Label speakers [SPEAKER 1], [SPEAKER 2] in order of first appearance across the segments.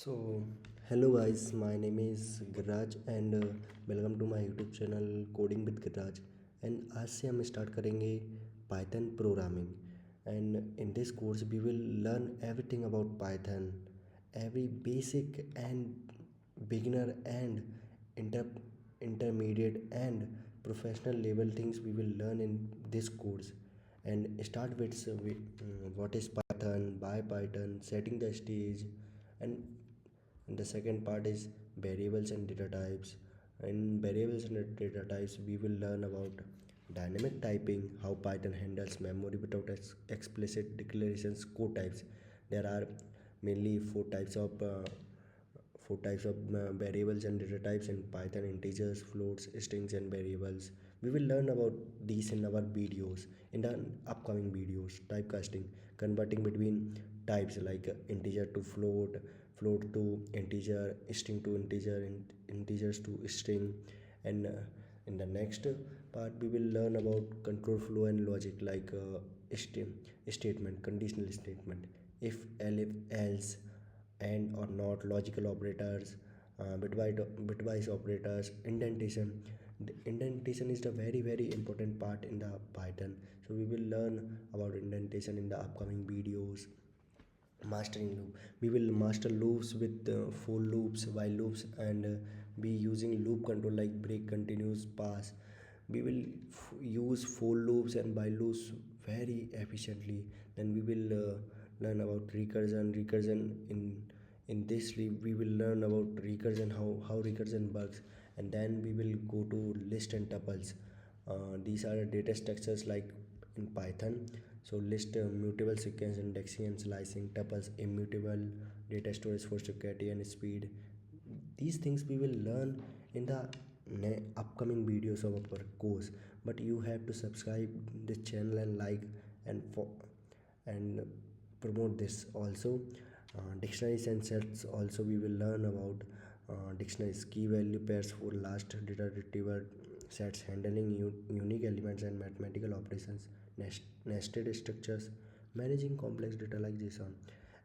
[SPEAKER 1] So, hello guys, my name is Giriraj and welcome to my YouTube channel Coding with Giriraj and आज से हम start करेंगे Python programming and in this course we will learn everything about Python, every basic and beginner and inter intermediate and professional level things we will learn in this course and start with what is Python, why Python, setting the stage, and the second part is variables and data types. In variables and data types we will learn about dynamic typing, how Python handles memory without explicit declarations. Code types, there are mainly four types of variables and data types in Python: integers, floats, strings, and variables. We will learn about these in our videos, in the upcoming videos. Typecasting, converting between types like integer to float, float to integer, string to integer, and integers to string. And in the next part we will learn about control flow and logic like statement, conditional statement, if else, and or not, logical operators, bitwise operators, indentation. The indentation is the very important part in the Python, so we will learn about indentation in the upcoming videos. Mastering loop, we will master loops with for loops, while loops, and be using loop control like break, continuous, pass. We will use for loops and while loops very efficiently. Then we will learn about recursion in this we will learn about recursion, how recursion works. And then we will go to list and tuples. These are data structures like in Python. So list, mutable sequence, indexing and slicing; tuples, immutable data storage for security and speed. These things we will learn in the upcoming videos of our course, but you have to subscribe this channel and like and promote this also. Dictionaries and sets also we will learn about. Dictionaries, key value pairs for last data retriever; sets, handling unique elements and mathematical operations; nested structures, managing complex data like JSON.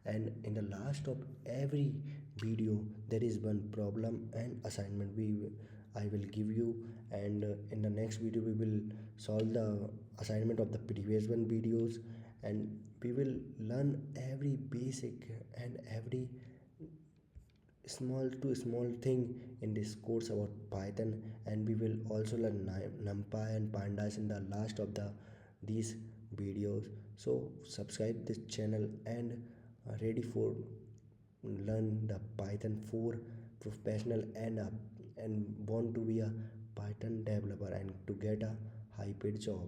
[SPEAKER 1] And in the last of every video there is one problem and assignment I will give you. And in the next video we will solve the assignment of the previous one videos, and we will learn every basic and every small to small thing in this course about Python. And we will also learn numpy and pandas in the last of the these videos. So subscribe this channel and ready for learn the Python 4 professional and want to be a Python developer and to get a high paid job.